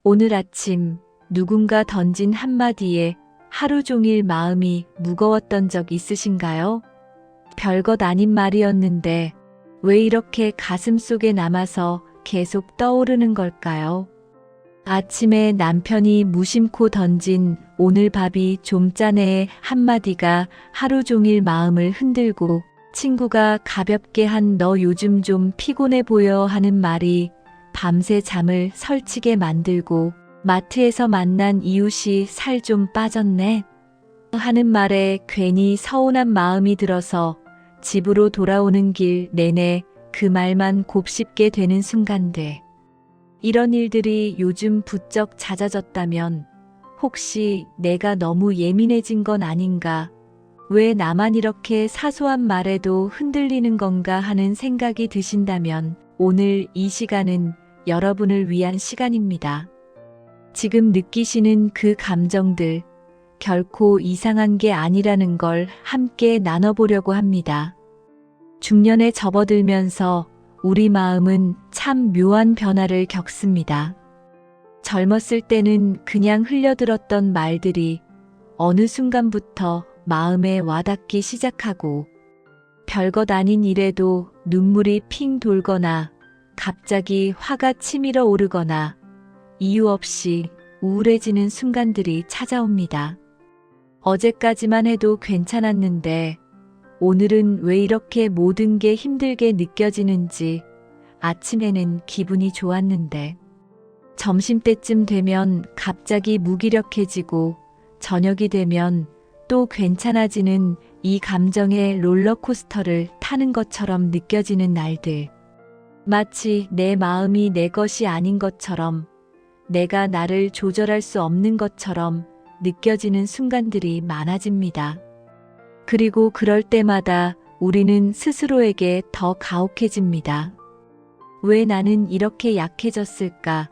오늘 아침 누군가 던진 한마디에 하루 종일 마음이 무거웠던 적 있으신가요? 별것 아닌 말이었는데 왜 이렇게 가슴 속에 남아서 계속 떠오르는 걸까요? 아침에 남편이 무심코 던진 오늘 밥이 좀 짜네의 한마디가 하루 종일 마음을 흔들고, 친구가 가볍게 한 너 요즘 좀 피곤해 보여 하는 말이 밤새 잠을 설치게 만들고, 마트에서 만난 이웃이 살 좀 빠졌네 하는 말에 괜히 서운한 마음이 들어서 집으로 돌아오는 길 내내 그 말만 곱씹게 되는 순간들. 이런 일들이 요즘 부쩍 잦아졌다면 혹시 내가 너무 예민해진 건 아닌가? 왜 나만 이렇게 사소한 말에도 흔들리는 건가 하는 생각이 드신다면 오늘 이 시간은 여러분을 위한 시간입니다. 지금 느끼시는 그 감정들 결코 이상한 게 아니라는 걸 함께 나눠보려고 합니다. 중년에 접어들면서 우리 마음은 참 묘한 변화를 겪습니다. 젊었을 때는 그냥 흘려들었던 말들이 어느 순간부터 마음에 와닿기 시작하고, 별것 아닌 일에도 눈물이 핑 돌거나 갑자기 화가 치밀어 오르거나 이유 없이 우울해지는 순간들이 찾아옵니다. 어제까지만 해도 괜찮았는데 오늘은 왜 이렇게 모든 게 힘들게 느껴지는지, 아침에는 기분이 좋았는데 점심때쯤 되면 갑자기 무기력해지고 저녁이 되면 또 괜찮아지는 이 감정의 롤러코스터를 타는 것처럼 느껴지는 날들. 마치 내 마음이 내 것이 아닌 것처럼, 내가 나를 조절할 수 없는 것처럼 느껴지는 순간들이 많아집니다. 그리고 그럴 때마다 우리는 스스로에게 더 가혹해집니다. 왜 나는 이렇게 약해졌을까?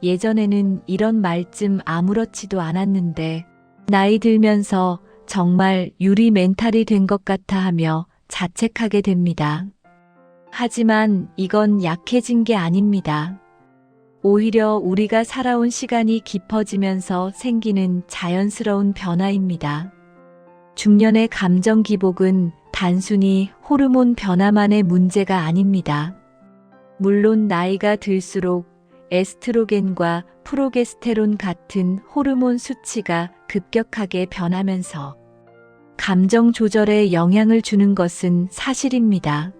예전에는 이런 말쯤 아무렇지도 않았는데 나이 들면서 정말 유리 멘탈이 된 것 같아 하며 자책하게 됩니다. 하지만 이건 약해진 게 아닙니다. 오히려 우리가 살아온 시간이 깊어지면서 생기는 자연스러운 변화입니다. 중년의 감정 기복은 단순히 호르몬 변화만의 문제가 아닙니다. 물론 나이가 들수록 에스트로겐과 프로게스테론 같은 호르몬 수치가 급격하게 변하면서 감정 조절에 영향을 주는 것은 사실입니다.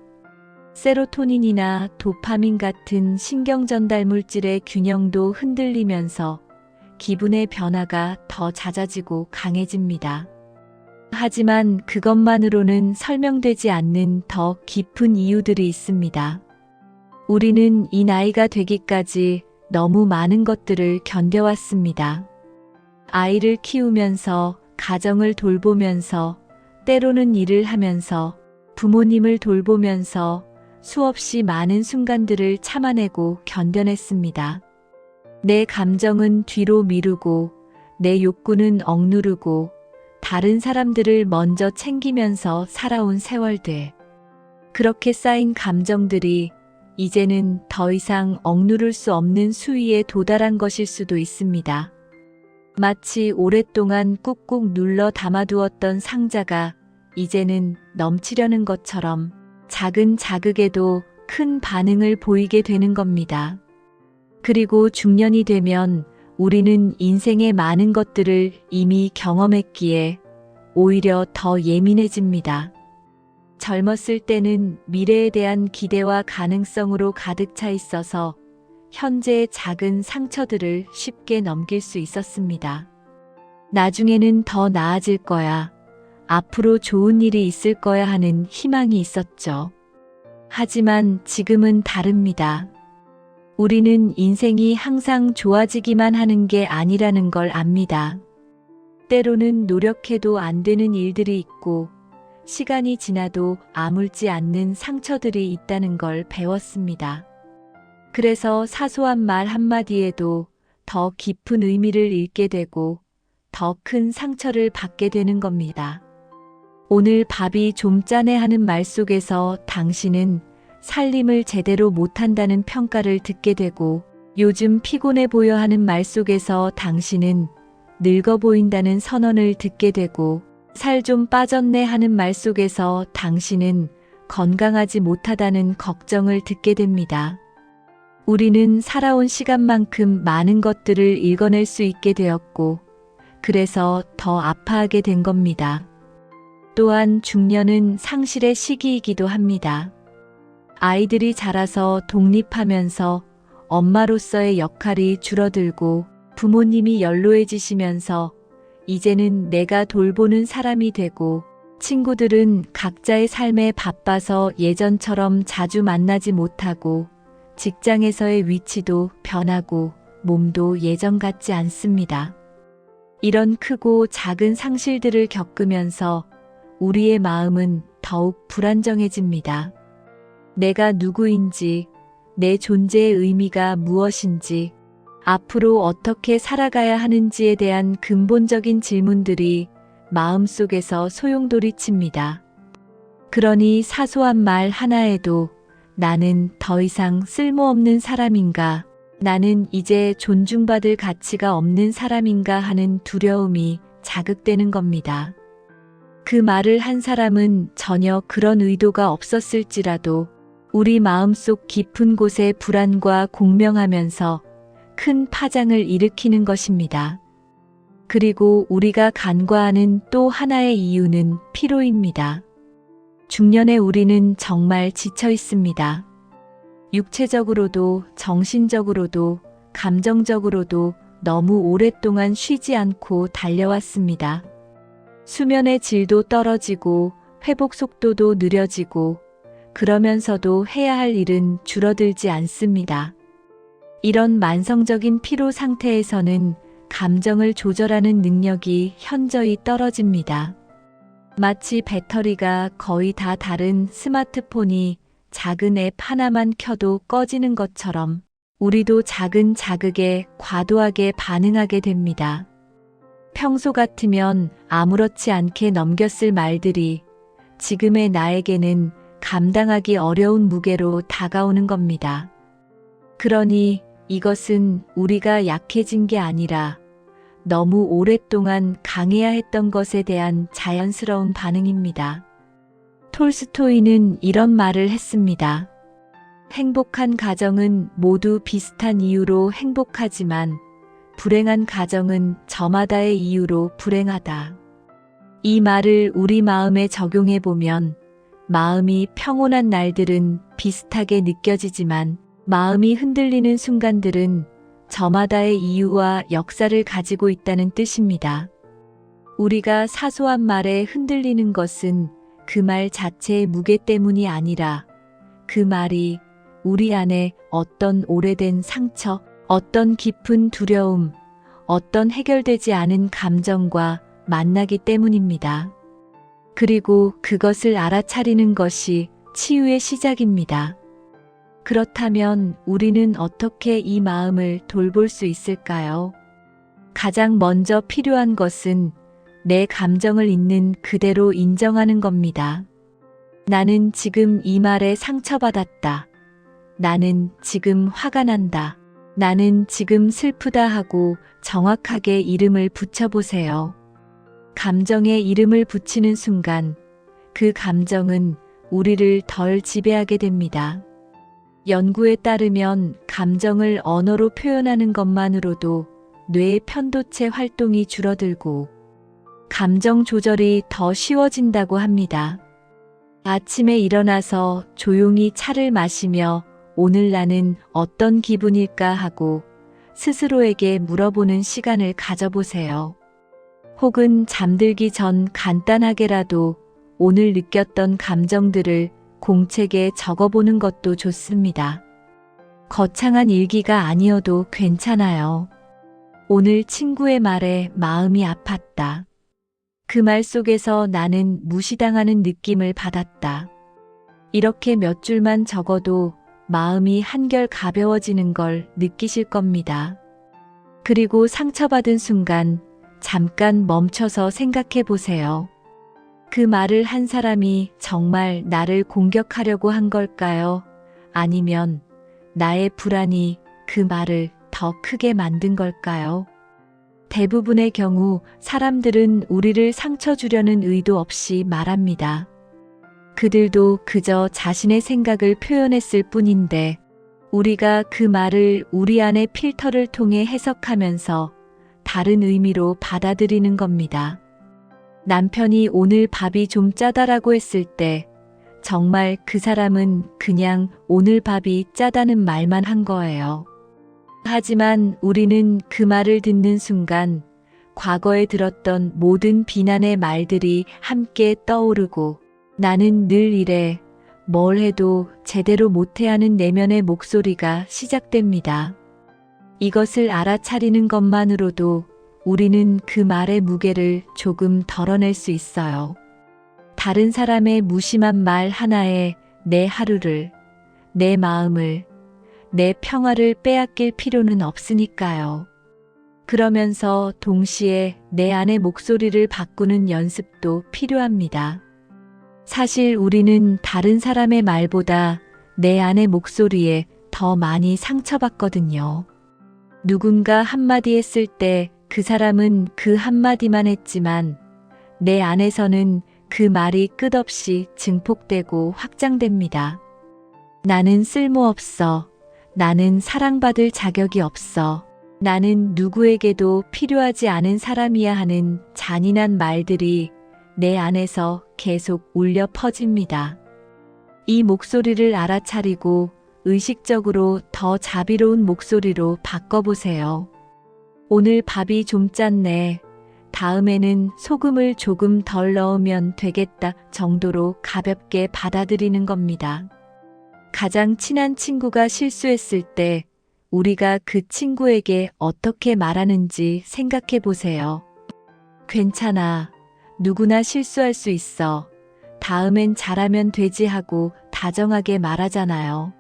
세로토닌이나 도파민 같은 신경 전달 물질의 균형도 흔들리면서 기분의 변화가 더 잦아지고 강해집니다. 하지만 그것만으로는 설명되지 않는 더 깊은 이유들이 있습니다. 우리는 이 나이가 되기까지 너무 많은 것들을 견뎌왔습니다. 아이를 키우면서, 가정을 돌보면서, 때로는 일을 하면서, 부모님을 돌보면서 수없이 많은 순간들을 참아내고 견뎌냈습니다. 내 감정은 뒤로 미루고, 내 욕구는 억누르고, 다른 사람들을 먼저 챙기면서 살아온 세월들. 그렇게 쌓인 감정들이 이제는 더 이상 억누를 수 없는 수위에 도달한 것일 수도 있습니다. 마치 오랫동안 꾹꾹 눌러 담아두었던 상자가 이제는 넘치려는 것처럼 작은 자극에도 큰 반응을 보이게 되는 겁니다. 그리고 중년이 되면 우리는 인생의 많은 것들을 이미 경험했기에 오히려 더 예민해집니다. 젊었을 때는 미래에 대한 기대와 가능성으로 가득 차 있어서 현재의 작은 상처들을 쉽게 넘길 수 있었습니다. 나중에는 더 나아질 거야, 앞으로 좋은 일이 있을 거야 하는 희망이 있었죠. 하지만 지금은 다릅니다. 우리는 인생이 항상 좋아지기만 하는 게 아니라는 걸 압니다. 때로는 노력해도 안 되는 일들이 있고, 시간이 지나도 아물지 않는 상처들이 있다는 걸 배웠습니다. 그래서 사소한 말 한마디에도 더 깊은 의미를 잃게 되고 더 큰 상처를 받게 되는 겁니다. 오늘 밥이 좀 짜네 하는 말 속에서 당신은 살림을 제대로 못한다는 평가를 듣게 되고, 요즘 피곤해 보여 하는 말 속에서 당신은 늙어 보인다는 선언을 듣게 되고, 살 좀 빠졌네 하는 말 속에서 당신은 건강하지 못하다는 걱정을 듣게 됩니다. 우리는 살아온 시간만큼 많은 것들을 읽어낼 수 있게 되었고, 그래서 더 아파하게 된 겁니다. 또한 중년은 상실의 시기이기도 합니다. 아이들이 자라서 독립하면서 엄마로서의 역할이 줄어들고 부모님이 연로해지시면서 이제는 내가 돌보는 사람이 되고, 친구들은 각자의 삶에 바빠서 예전처럼 자주 만나지 못하고, 직장에서의 위치도 변하고 몸도 예전 같지 않습니다. 이런 크고 작은 상실들을 겪으면서 우리의 마음은 더욱 불안정해집니다. 내가 누구인지, 내 존재의 의미가 무엇인지, 앞으로 어떻게 살아가야 하는지에 대한 근본적인 질문들이 마음속에서 소용돌이칩니다. 그러니 사소한 말 하나에도 나는 더 이상 쓸모없는 사람인가, 나는 이제 존중받을 가치가 없는 사람인가 하는 두려움이 자극되는 겁니다. 그 말을 한 사람은 전혀 그런 의도가 없었을지라도 우리 마음속 깊은 곳에 불안과 공명하면서 큰 파장을 일으키는 것입니다. 그리고 우리가 간과하는 또 하나의 이유는 피로입니다. 중년의 우리는 정말 지쳐 있습니다. 육체적으로도 정신적으로도 감정적으로도 너무 오랫동안 쉬지 않고 달려왔습니다. 수면의 질도 떨어지고 회복 속도도 느려지고, 그러면서도 해야 할 일은 줄어들지 않습니다. 이런 만성적인 피로 상태에서는 감정을 조절하는 능력이 현저히 떨어집니다. 마치 배터리가 거의 다 닳은 스마트폰이 작은 앱 하나만 켜도 꺼지는 것처럼 우리도 작은 자극에 과도하게 반응하게 됩니다. 평소 같으면 아무렇지 않게 넘겼을 말들이 지금의 나에게는 감당하기 어려운 무게로 다가오는 겁니다. 그러니 이것은 우리가 약해진 게 아니라 너무 오랫동안 강해야 했던 것에 대한 자연스러운 반응입니다. 톨스토이는 이런 말을 했습니다. 행복한 가정은 모두 비슷한 이유로 행복하지만 불행한 가정은 저마다의 이유로 불행하다. 이 말을 우리 마음에 적용해 보면 마음이 평온한 날들은 비슷하게 느껴지지만 마음이 흔들리는 순간들은 저마다의 이유와 역사를 가지고 있다는 뜻입니다. 우리가 사소한 말에 흔들리는 것은 그 말 자체의 무게 때문이 아니라 그 말이 우리 안에 어떤 오래된 상처, 어떤 깊은 두려움, 어떤 해결되지 않은 감정과 만나기 때문입니다. 그리고 그것을 알아차리는 것이 치유의 시작입니다. 그렇다면 우리는 어떻게 이 마음을 돌볼 수 있을까요? 가장 먼저 필요한 것은 내 감정을 있는 그대로 인정하는 겁니다. 나는 지금 이 말에 상처받았다. 나는 지금 화가 난다. 나는 지금 슬프다 하고 정확하게 이름을 붙여보세요. 감정에 이름을 붙이는 순간 그 감정은 우리를 덜 지배하게 됩니다. 연구에 따르면 감정을 언어로 표현하는 것만으로도 뇌의 편도체 활동이 줄어들고 감정 조절이 더 쉬워진다고 합니다. 아침에 일어나서 조용히 차를 마시며 오늘 나는 어떤 기분일까 하고 스스로에게 물어보는 시간을 가져보세요. 혹은 잠들기 전 간단하게라도 오늘 느꼈던 감정들을 공책에 적어보는 것도 좋습니다. 거창한 일기가 아니어도 괜찮아요. 오늘 친구의 말에 마음이 아팠다. 그 말 속에서 나는 무시당하는 느낌을 받았다. 이렇게 몇 줄만 적어도 마음이 한결 가벼워지는 걸 느끼실 겁니다. 그리고 상처받은 순간 잠깐 멈춰서 생각해 보세요. 그 말을 한 사람이 정말 나를 공격하려고 한 걸까요? 아니면 나의 불안이 그 말을 더 크게 만든 걸까요? 대부분의 경우 사람들은 우리를 상처 주려는 의도 없이 말합니다. 그들도 그저 자신의 생각을 표현했을 뿐인데 우리가 그 말을 우리 안의 필터를 통해 해석하면서 다른 의미로 받아들이는 겁니다. 남편이 오늘 밥이 좀 짜다라고 했을 때 정말 그 사람은 그냥 오늘 밥이 짜다는 말만 한 거예요. 하지만 우리는 그 말을 듣는 순간 과거에 들었던 모든 비난의 말들이 함께 떠오르고 나는 늘 이래, 뭘 해도 제대로 못해 하는 내면의 목소리가 시작됩니다. 이것을 알아차리는 것만으로도 우리는 그 말의 무게를 조금 덜어낼 수 있어요. 다른 사람의 무심한 말 하나에 내 하루를, 내 마음을, 내 평화를 빼앗길 필요는 없으니까요. 그러면서 동시에 내 안의 목소리를 바꾸는 연습도 필요합니다. 사실 우리는 다른 사람의 말보다 내 안의 목소리에 더 많이 상처받거든요. 누군가 한마디 했을 때 그 사람은 그 한마디만 했지만 내 안에서는 그 말이 끝없이 증폭되고 확장됩니다. 나는 쓸모없어. 나는 사랑받을 자격이 없어. 나는 누구에게도 필요하지 않은 사람이야 하는 잔인한 말들이 내 안에서 계속 울려 퍼집니다. 이 목소리를 알아차리고 의식적으로 더 자비로운 목소리로 바꿔보세요. 오늘 밥이 좀 짰네. 다음에는 소금을 조금 덜 넣으면 되겠다 정도로 가볍게 받아들이는 겁니다. 가장 친한 친구가 실수했을 때 우리가 그 친구에게 어떻게 말하는지 생각해 보세요. 괜찮아. 누구나 실수할 수 있어. 다음엔 잘하면 되지 하고 다정하게 말하잖아요.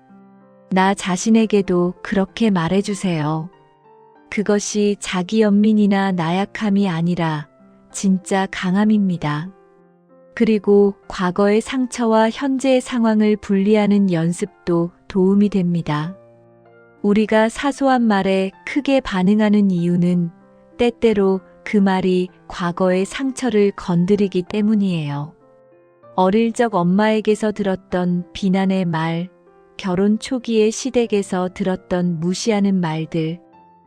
나 자신에게도 그렇게 말해주세요. 그것이 자기 연민이나 나약함이 아니라 진짜 강함입니다. 그리고 과거의 상처와 현재의 상황을 분리하는 연습도 도움이 됩니다. 우리가 사소한 말에 크게 반응하는 이유는 때때로 그 말이 과거의 상처를 건드리기 때문이에요. 어릴 적 엄마에게서 들었던 비난의 말, 결혼 초기의 시댁에서 들었던 무시하는 말들,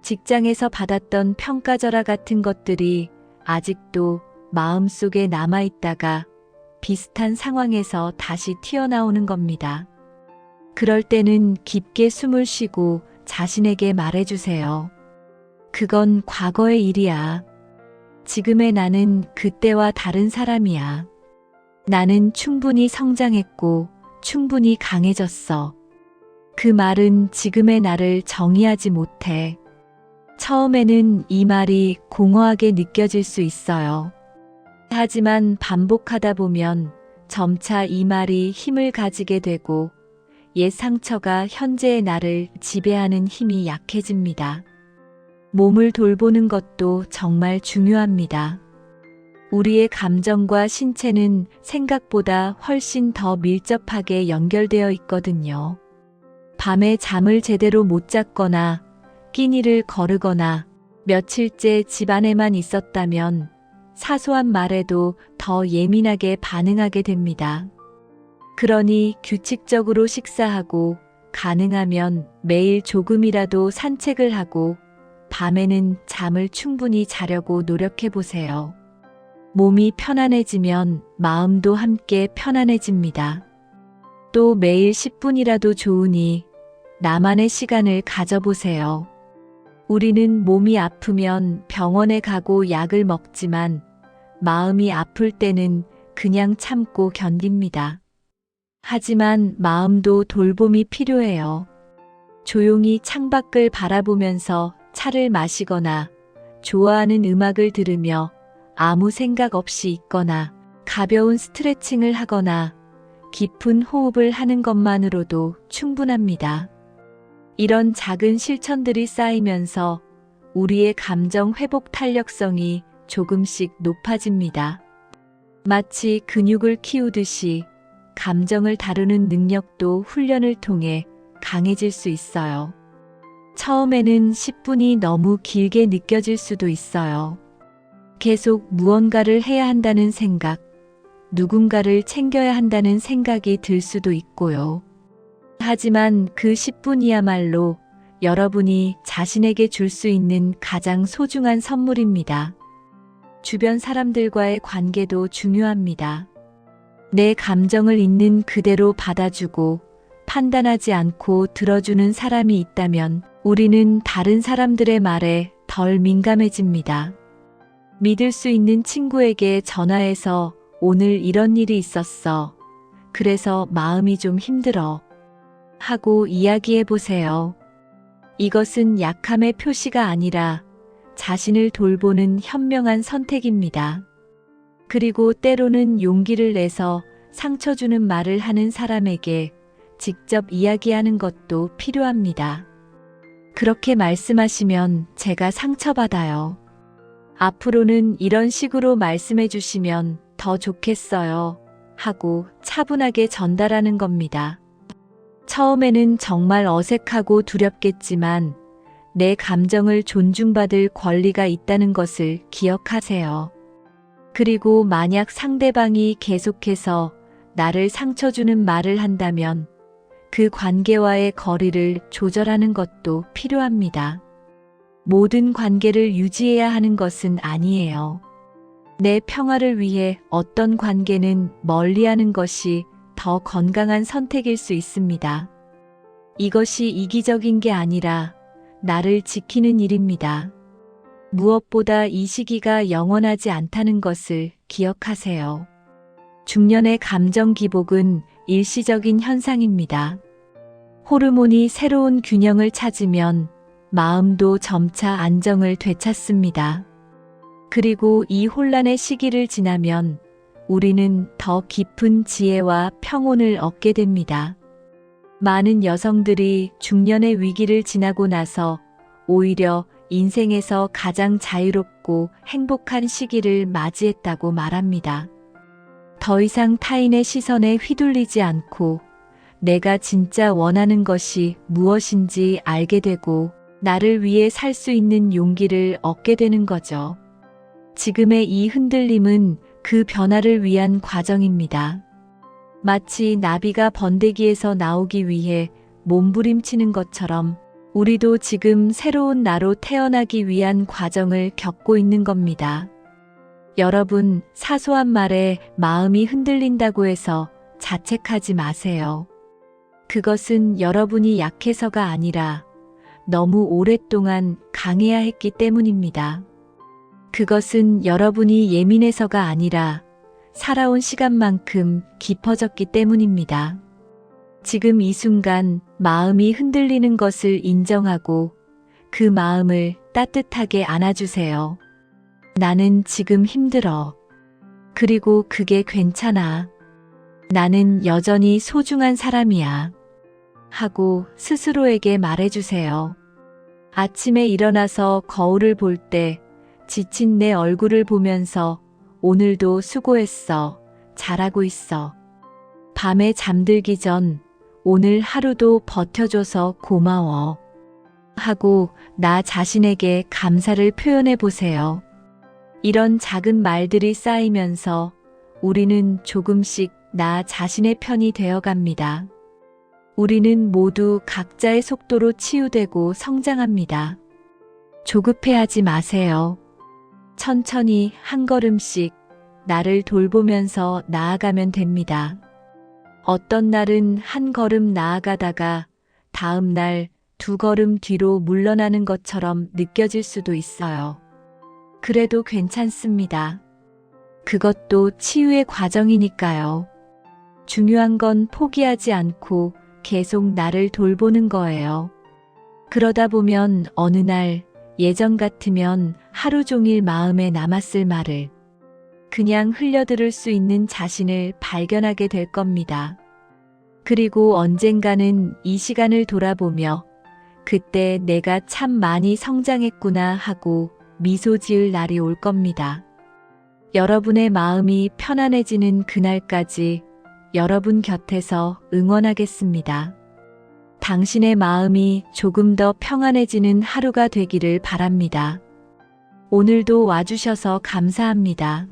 직장에서 받았던 평가절하 같은 것들이 아직도 마음속에 남아있다가 비슷한 상황에서 다시 튀어나오는 겁니다. 그럴 때는 깊게 숨을 쉬고 자신에게 말해주세요. 그건 과거의 일이야. 지금의 나는 그때와 다른 사람이야. 나는 충분히 성장했고 충분히 강해졌어. 그 말은 지금의 나를 정의하지 못해. 처음에는 이 말이 공허하게 느껴질 수 있어요. 하지만 반복하다 보면 점차 이 말이 힘을 가지게 되고 옛 상처가 현재의 나를 지배하는 힘이 약해집니다. 몸을 돌보는 것도 정말 중요합니다. 우리의 감정과 신체는 생각보다 훨씬 더 밀접하게 연결되어 있거든요. 밤에 잠을 제대로 못 잤거나 끼니를 거르거나 며칠째 집안에만 있었다면 사소한 말에도 더 예민하게 반응하게 됩니다. 그러니 규칙적으로 식사하고 가능하면 매일 조금이라도 산책을 하고 밤에는 잠을 충분히 자려고 노력해 보세요. 몸이 편안해지면 마음도 함께 편안해집니다. 또 매일 10분이라도 좋으니 나만의 시간을 가져보세요. 우리는 몸이 아프면 병원에 가고 약을 먹지만 마음이 아플 때는 그냥 참고 견딥니다. 하지만 마음도 돌봄이 필요해요. 조용히 창밖을 바라보면서 차를 마시거나 좋아하는 음악을 들으며 아무 생각 없이 있거나 가벼운 스트레칭을 하거나 깊은 호흡을 하는 것만으로도 충분합니다. 이런 작은 실천들이 쌓이면서 우리의 감정 회복 탄력성이 조금씩 높아집니다. 마치 근육을 키우듯이 감정을 다루는 능력도 훈련을 통해 강해질 수 있어요. 처음에는 10분이 너무 길게 느껴질 수도 있어요. 계속 무언가를 해야 한다는 생각, 누군가를 챙겨야 한다는 생각이 들 수도 있고요. 하지만 그 10분이야말로 여러분이 자신에게 줄 수 있는 가장 소중한 선물입니다. 주변 사람들과의 관계도 중요합니다. 내 감정을 있는 그대로 받아주고 판단하지 않고 들어주는 사람이 있다면 우리는 다른 사람들의 말에 덜 민감해집니다. 믿을 수 있는 친구에게 전화해서 오늘 이런 일이 있었어. 그래서 마음이 좀 힘들어. 하고 이야기해 보세요. 이것은 약함의 표시가 아니라 자신을 돌보는 현명한 선택입니다. 그리고 때로는 용기를 내서 상처 주는 말을 하는 사람에게 직접 이야기하는 것도 필요합니다. 그렇게 말씀하시면 제가 상처받아요. 앞으로는 이런 식으로 말씀해 주시면 더 좋겠어요. 하고 차분하게 전달하는 겁니다. 처음에는 정말 어색하고 두렵겠지만 내 감정을 존중받을 권리가 있다는 것을 기억하세요. 그리고 만약 상대방이 계속해서 나를 상처 주는 말을 한다면 그 관계와의 거리를 조절하는 것도 필요합니다. 모든 관계를 유지해야 하는 것은 아니에요. 내 평화를 위해 어떤 관계는 멀리하는 것이 더 건강한 선택일 수 있습니다. 이것이 이기적인 게 아니라 나를 지키는 일입니다. 무엇보다 이 시기가 영원하지 않다는 것을 기억하세요. 중년의 감정 기복은 일시적인 현상입니다. 호르몬이 새로운 균형을 찾으면 마음도 점차 안정을 되찾습니다. 그리고 이 혼란의 시기를 지나면 우리는 더 깊은 지혜와 평온을 얻게 됩니다. 많은 여성들이 중년의 위기를 지나고 나서 오히려 인생에서 가장 자유롭고 행복한 시기를 맞이했다고 말합니다. 더 이상 타인의 시선에 휘둘리지 않고 내가 진짜 원하는 것이 무엇인지 알게 되고 나를 위해 살 수 있는 용기를 얻게 되는 거죠. 지금의 이 흔들림은 그 변화를 위한 과정입니다. 마치 나비가 번데기에서 나오기 위해 몸부림치는 것처럼 우리도 지금 새로운 나로 태어나기 위한 과정을 겪고 있는 겁니다. 여러분, 사소한 말에 마음이 흔들린다고 해서 자책하지 마세요. 그것은 여러분이 약해서가 아니라 너무 오랫동안 강해야 했기 때문입니다. 그것은 여러분이 예민해서가 아니라 살아온 시간만큼 깊어졌기 때문입니다. 지금 이 순간 마음이 흔들리는 것을 인정하고 그 마음을 따뜻하게 안아주세요. 나는 지금 힘들어. 그리고 그게 괜찮아. 나는 여전히 소중한 사람이야. 하고 스스로에게 말해주세요. 아침에 일어나서 거울을 볼 때 지친 내 얼굴을 보면서 오늘도 수고했어. 잘하고 있어. 밤에 잠들기 전 오늘 하루도 버텨줘서 고마워. 하고 나 자신에게 감사를 표현해 보세요. 이런 작은 말들이 쌓이면서 우리는 조금씩 나 자신의 편이 되어 갑니다. 우리는 모두 각자의 속도로 치유되고 성장합니다. 조급해하지 마세요. 천천히 한 걸음씩 나를 돌보면서 나아가면 됩니다. 어떤 날은 한 걸음 나아가다가 다음 날 두 걸음 뒤로 물러나는 것처럼 느껴질 수도 있어요. 그래도 괜찮습니다. 그것도 치유의 과정이니까요. 중요한 건 포기하지 않고 계속 나를 돌보는 거예요. 그러다 보면 어느 날 예전 같으면 하루 종일 마음에 남았을 말을 그냥 흘려들을 수 있는 자신을 발견하게 될 겁니다. 그리고 언젠가는 이 시간을 돌아보며 그때 내가 참 많이 성장했구나 하고 미소 지을 날이 올 겁니다. 여러분의 마음이 편안해지는 그날까지 여러분 곁에서 응원하겠습니다. 당신의 마음이 조금 더 평안해지는 하루가 되기를 바랍니다. 오늘도 와주셔서 감사합니다.